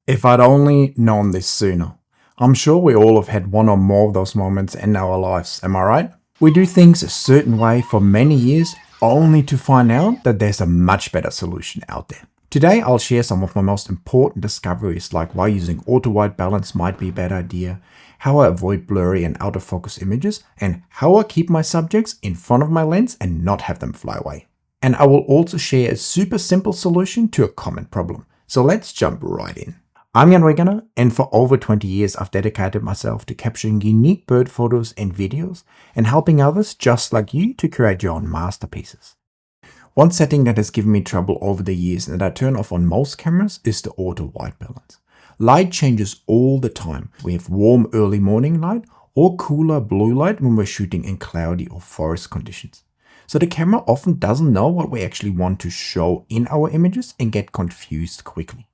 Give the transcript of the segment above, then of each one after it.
If I'd only known this sooner. I'm sure we all have had one or more of those moments in our lives, am I right? We do things a certain way for many years only to find out that there's a much better solution out there. Today I'll share some of my most important discoveries, like why using auto white balance might be a bad idea, how I avoid blurry and out of focus images, and how I keep my subjects in front of my lens and not have them fly away. And I will also share a super simple solution to a common problem. So let's jump right in. I'm Wegener, and for over 20 years I've dedicated myself to capturing unique bird photos and videos and helping others just like you to create your own masterpieces. One setting that has given me trouble over the years and that I turn off on most cameras is the auto white balance. Light changes all the time. We have warm early morning light or cooler blue light when we're shooting in cloudy or forest conditions. So the camera often doesn't know what we actually want to show in our images and get confused quickly.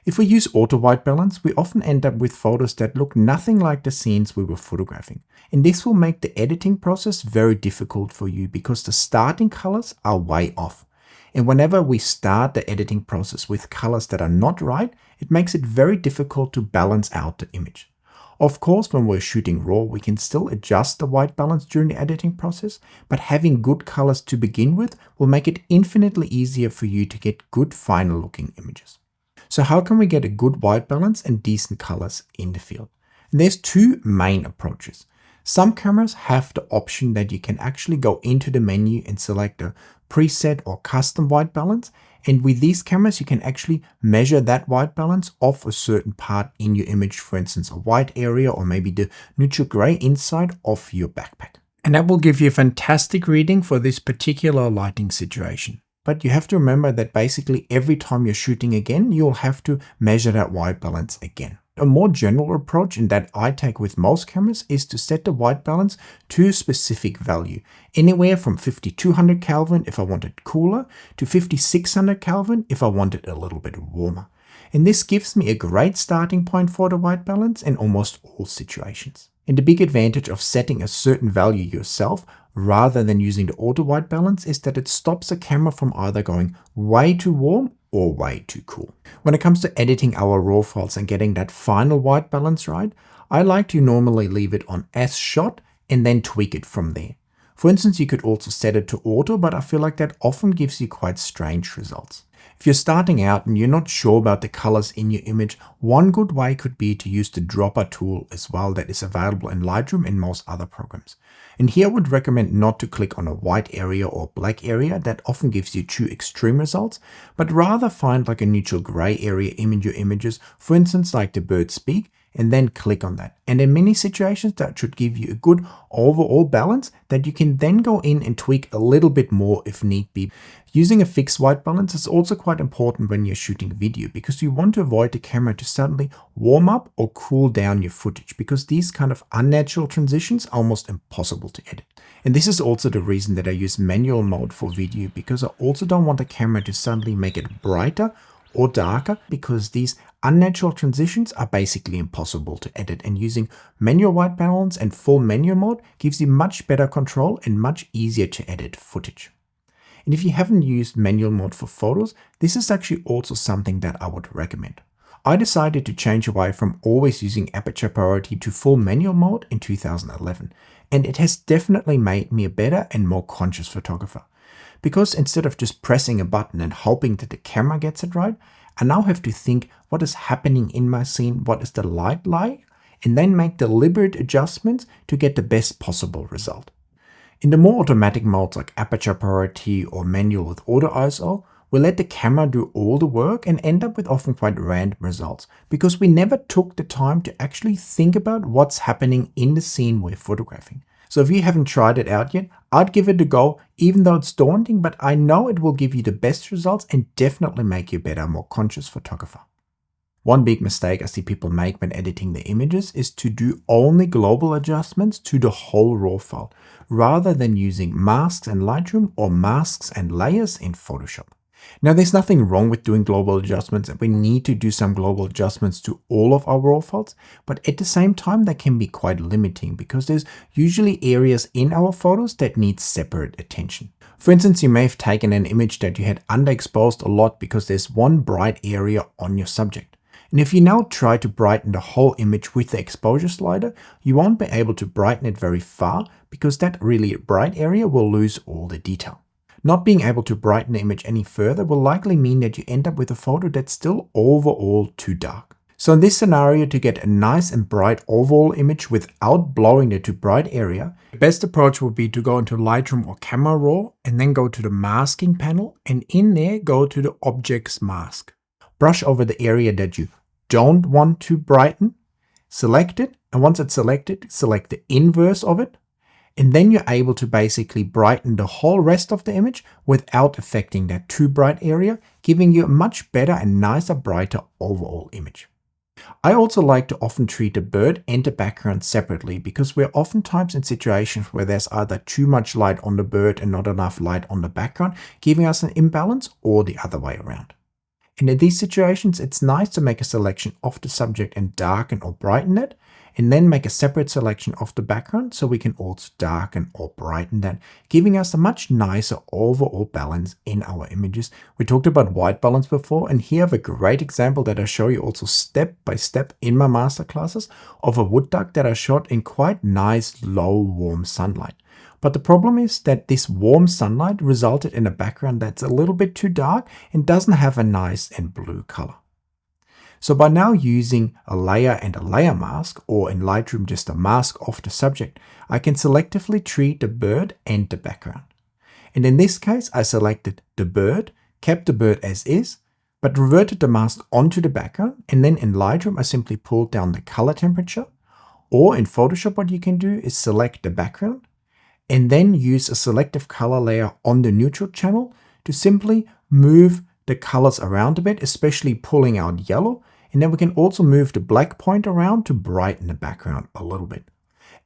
If we use auto white balance, we often end up with photos that look nothing like the scenes we were photographing. And this will make the editing process very difficult for you because the starting colors are way off. And whenever we start the editing process with colors that are not right, it makes it very difficult to balance out the image. Of course, when we're shooting raw, we can still adjust the white balance during the editing process, but having good colors to begin with will make it infinitely easier for you to get good final looking images. So how can we get a good white balance and decent colors in the field? And there's two main approaches. Some cameras have the option that you can actually go into the menu and select a preset or custom white balance. And with these cameras, you can actually measure that white balance off a certain part in your image, for instance, a white area or maybe the neutral gray inside of your backpack. And that will give you a fantastic reading for this particular lighting situation. But you have to remember that basically every time you're shooting again, you'll have to measure that white balance again. A more general approach, and that I take with most cameras, is to set the white balance to a specific value. Anywhere from 5200 Kelvin if I want it cooler to 5600 Kelvin if I want it a little bit warmer. And this gives me a great starting point for the white balance in almost all situations. And the big advantage of setting a certain value yourself rather than using the auto white balance is that it stops the camera from either going way too warm or way too cool. When it comes to editing our raw files and getting that final white balance right, I like to normally leave it on as shot and then tweak it from there. For instance, you could also set it to auto, but I feel like that often gives you quite strange results. If you're starting out and you're not sure about the colors in your image, one good way could be to use the dropper tool as well that is available in Lightroom and most other programs. And here I would recommend not to click on a white area or black area that often gives you too extreme results, but rather find like a neutral gray area in your images, for instance like the bird's beak, and then click on that. And in many situations that should give you a good overall balance that you can then go in and tweak a little bit more if need be. Using a fixed white balance is also quite important when you're shooting video because you want to avoid the camera to suddenly warm up or cool down your footage because these kind of unnatural transitions are almost impossible to edit. And this is also the reason that I use manual mode for video because I also don't want the camera to suddenly make it brighter or darker because these unnatural transitions are basically impossible to edit, and using manual white balance and full manual mode gives you much better control and much easier to edit footage. And if you haven't used manual mode for photos, this is actually also something that I would recommend. I decided to change away from always using aperture priority to full manual mode in 2011, and it has definitely made me a better and more conscious photographer. Because instead of just pressing a button and hoping that the camera gets it right, I now have to think what is happening in my scene, what is the light like, and then make deliberate adjustments to get the best possible result. In the more automatic modes like aperture priority or manual with auto ISO, we let the camera do all the work and end up with often quite random results because we never took the time to actually think about what's happening in the scene we're photographing. So if you haven't tried it out yet, I'd give it a go, even though it's daunting, but I know it will give you the best results and definitely make you a better, more conscious photographer. One big mistake I see people make when editing their images is to do only global adjustments to the whole RAW file, rather than using masks in Lightroom or masks and layers in Photoshop. Now, there's nothing wrong with doing global adjustments, and we need to do some global adjustments to all of our RAW files, but at the same time, they can be quite limiting because there's usually areas in our photos that need separate attention. For instance, you may have taken an image that you had underexposed a lot because there's one bright area on your subject. And if you now try to brighten the whole image with the exposure slider, you won't be able to brighten it very far because that really bright area will lose all the detail. Not being able to brighten the image any further will likely mean that you end up with a photo that's still overall too dark. So in this scenario, to get a nice and bright overall image without blowing the too bright area, the best approach would be to go into Lightroom or Camo RAW and then go to the masking panel, and in there go to the objects mask. Brush over the area that you don't want to brighten, select it, and once it's selected, select the inverse of it, and then you're able to basically brighten the whole rest of the image without affecting that too bright area, giving you a much better and nicer, brighter overall image. I also like to often treat the bird and the background separately because we're oftentimes in situations where there's either too much light on the bird and not enough light on the background, giving us an imbalance, or the other way around. And in these situations, it's nice to make a selection of the subject and darken or brighten it, and then make a separate selection of the background so we can also darken or brighten that, giving us a much nicer overall balance in our images. We talked about white balance before, and here I have a great example that I show you also step by step in my masterclasses of a wood duck that I shot in quite nice, low, warm sunlight. But the problem is that this warm sunlight resulted in a background that's a little bit too dark and doesn't have a nice and blue color. So by now using a layer and a layer mask, or in Lightroom just a mask of the subject, I can selectively treat the bird and the background. And in this case, I selected the bird, kept the bird as is, but reverted the mask onto the background, and then in Lightroom I simply pulled down the color temperature. Or in Photoshop what you can do is select the background, and then use a selective color layer on the neutral channel to simply move the colors around a bit, especially pulling out yellow. And then we can also move the black point around to brighten the background a little bit.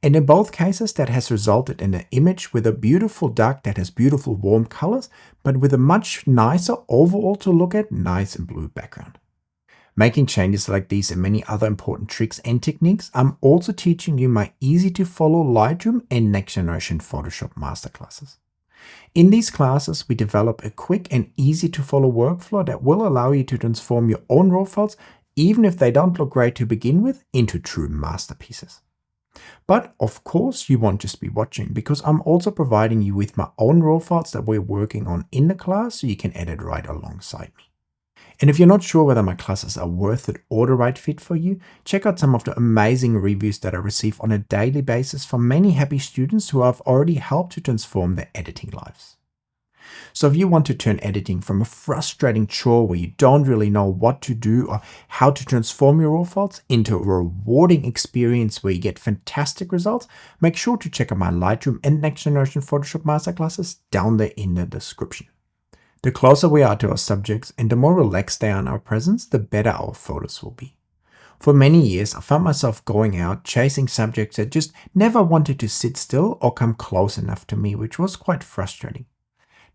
And in both cases, that has resulted in an image with a beautiful duck that has beautiful warm colors, but with a much nicer overall to look at, nice and blue background. Making changes like these and many other important tricks and techniques, I'm also teaching you my easy to follow Lightroom and next generation Photoshop masterclasses. In these classes, we develop a quick and easy to follow workflow that will allow you to transform your own RAW files, even if they don't look great to begin with, into true masterpieces. But of course, you won't just be watching, because I'm also providing you with my own RAW files that we're working on in the class so you can edit right alongside me. And if you're not sure whether my classes are worth it or the right fit for you, check out some of the amazing reviews that I receive on a daily basis from many happy students who I've already helped to transform their editing lives. So if you want to turn editing from a frustrating chore where you don't really know what to do or how to transform your RAW files into a rewarding experience where you get fantastic results, make sure to check out my Lightroom and Next Generation Photoshop Masterclasses down there in the description. The closer we are to our subjects and the more relaxed they are in our presence, the better our photos will be. For many years, I found myself going out chasing subjects that just never wanted to sit still or come close enough to me, which was quite frustrating.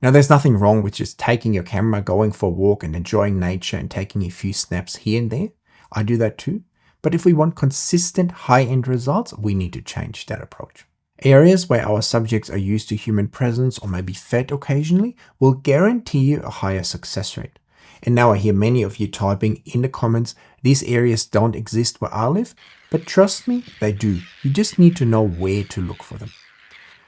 Now, there's nothing wrong with just taking your camera, going for a walk and enjoying nature and taking a few snaps here and there. I do that too. But if we want consistent high-end results, we need to change that approach. Areas where our subjects are used to human presence or maybe fed occasionally will guarantee you a higher success rate. And now I hear many of you typing in the comments, these areas don't exist where I live, but trust me, they do. You just need to know where to look for them.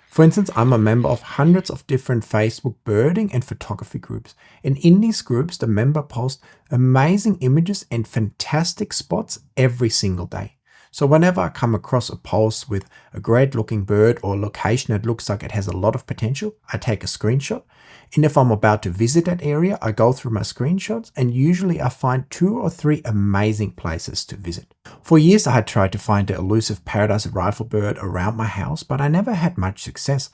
For instance, I'm a member of hundreds of different Facebook birding and photography groups. And in these groups, the member posts amazing images and fantastic spots every single day. So whenever I come across a post with a great looking bird or a location that looks like it has a lot of potential, I take a screenshot. And if I'm about to visit that area, I go through my screenshots and usually I find 2 or 3 amazing places to visit. For years I had tried to find the elusive paradise riflebird around my house, but I never had much success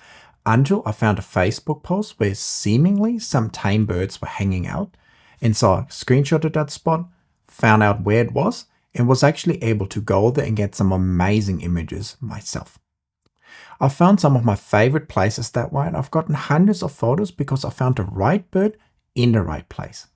until I found a Facebook post where seemingly some tame birds were hanging out. And so I screenshotted that spot, found out where it was, and was actually able to go there and get some amazing images myself. I found some of my favorite places that way, and I've gotten hundreds of photos because I found the right bird in the right place.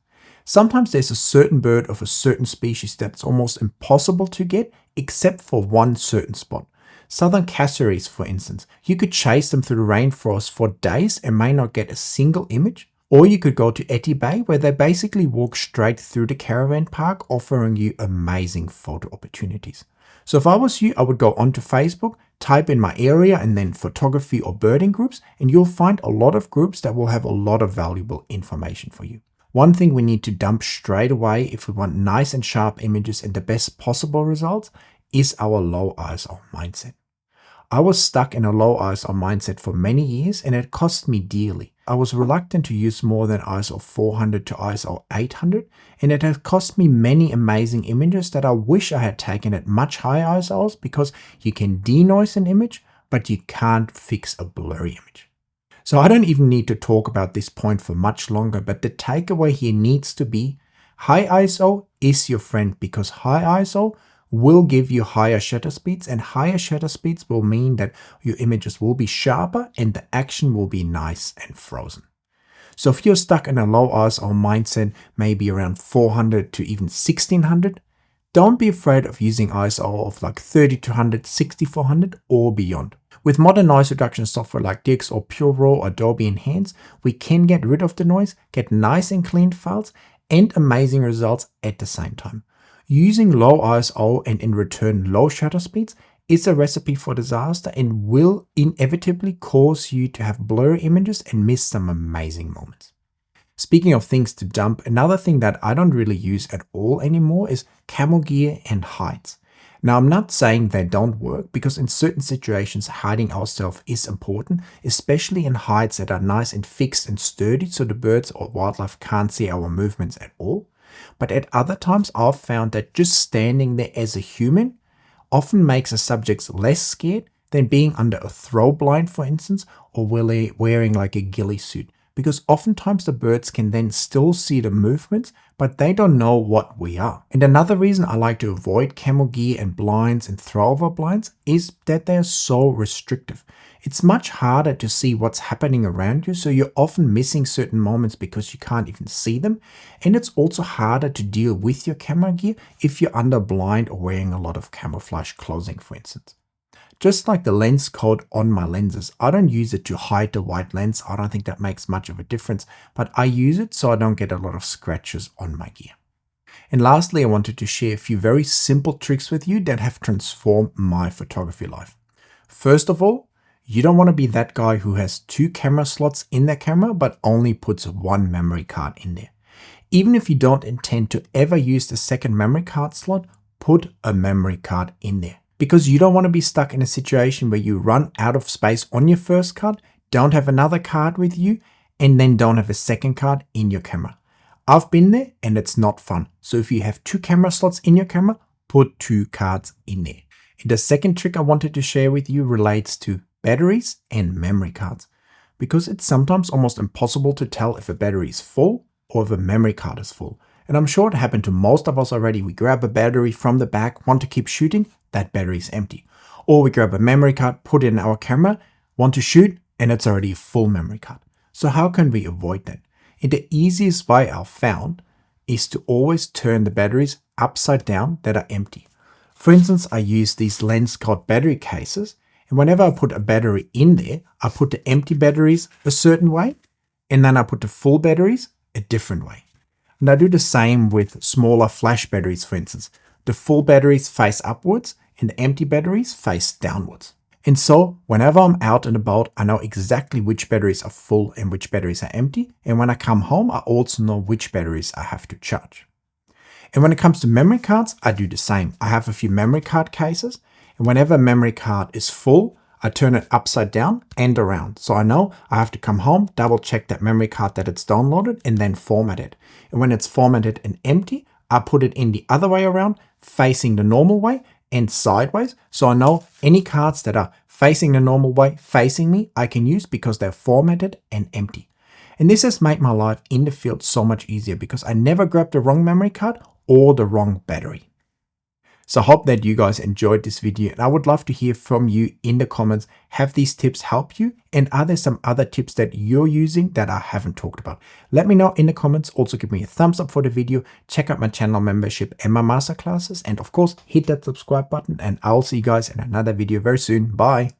Sometimes there's a certain bird of a certain species that's almost impossible to get except for one certain spot. Southern cassowaries, for instance. You could chase them through the rainforest for days and may not get a single image. Or you could go to AWB, where they basically walk straight through the caravan park, offering you amazing photo opportunities. So if I was you, I would go onto Facebook, type in my area and then photography or birding groups, and you'll find a lot of groups that will have a lot of valuable information for you. One thing we need to dump straight away if we want nice and sharp images and the best possible results is our low ISO mindset. I was stuck in a low ISO mindset for many years, and it cost me dearly. I was reluctant to use more than ISO 400 to ISO 800, and it has cost me many amazing images that I wish I had taken at much higher ISOs, because you can denoise an image, but you can't fix a blurry image. So I don't even need to talk about this point for much longer, but the takeaway here needs to be high ISO is your friend, because high ISO will give you higher shutter speeds, and higher shutter speeds will mean that your images will be sharper and the action will be nice and frozen. So if you're stuck in a low ISO mindset, maybe around 400 to even 1600, don't be afraid of using ISO of like 3200, 6400 or beyond. With modern noise reduction software like DXO Pure RAW or Adobe Enhance, we can get rid of the noise, get nice and clean files and amazing results at the same time. Using low ISO and in return low shutter speeds is a recipe for disaster and will inevitably cause you to have blurry images and miss some amazing moments. Speaking of things to dump, another thing that I don't really use at all anymore is camo gear and hides. Now, I'm not saying they don't work, because in certain situations hiding ourselves is important, especially in hides that are nice and fixed and sturdy so the birds or wildlife can't see our movements at all. But at other times, I've found that just standing there as a human often makes the subjects less scared than being under a throw blind, for instance, or wearing like a ghillie suit. Because oftentimes the birds can then still see the movements, but they don't know what we are. And another reason I like to avoid camo gear and blinds and throwover blinds is that they are so restrictive. It's much harder to see what's happening around you, so you're often missing certain moments because you can't even see them. And it's also harder to deal with your camera gear if you're under blind or wearing a lot of camouflage clothing, for instance. Just like the lens code on my lenses, I don't use it to hide the white lens. I don't think that makes much of a difference, but I use it so I don't get a lot of scratches on my gear. And lastly, I wanted to share a few very simple tricks with you that have transformed my photography life. First of all, you don't want to be that guy who has 2 camera slots in their camera but only puts 1 memory card in there. Even if you don't intend to ever use the second memory card slot, put a memory card in there. Because you don't want to be stuck in a situation where you run out of space on your first card, don't have another card with you, and then don't have a second card in your camera. I've been there and it's not fun. So if you have 2 camera slots in your camera, put 2 cards in there. And the second trick I wanted to share with you relates to batteries and memory cards, because it's sometimes almost impossible to tell if a battery is full or if a memory card is full. And I'm sure it happened to most of us already. We grab a battery from the back, want to keep shooting, that battery is empty. Or we grab a memory card, put it in our camera, want to shoot, and it's already a full memory card. So how can we avoid that? And the easiest way I've found is to always turn the batteries upside down that are empty. For instance, I use these lens code battery cases, and whenever I put a battery in there, I put the empty batteries a certain way, and then I put the full batteries a different way. And I do the same with smaller flash batteries, for instance. The full batteries face upwards and the empty batteries face downwards. And so whenever I'm out and about, I know exactly which batteries are full and which batteries are empty. And when I come home, I also know which batteries I have to charge. And when it comes to memory cards, I do the same. I have a few memory card cases, and whenever a memory card is full, I turn it upside down and around. So I know I have to come home, double check that memory card that it's downloaded, and then format it. And when it's formatted and empty, I put it in the other way around, facing the normal way and sideways. So I know any cards that are facing the normal way, facing me, I can use because they're formatted and empty. And this has made my life in the field so much easier because I never grabbed the wrong memory card or the wrong battery. So I hope that you guys enjoyed this video, and I would love to hear from you in the comments. Have these tips helped you? And are there some other tips that you're using that I haven't talked about? Let me know in the comments. Also give me a thumbs up for the video. Check out my channel membership and my masterclasses. And of course, hit that subscribe button, and I'll see you guys in another video very soon. Bye.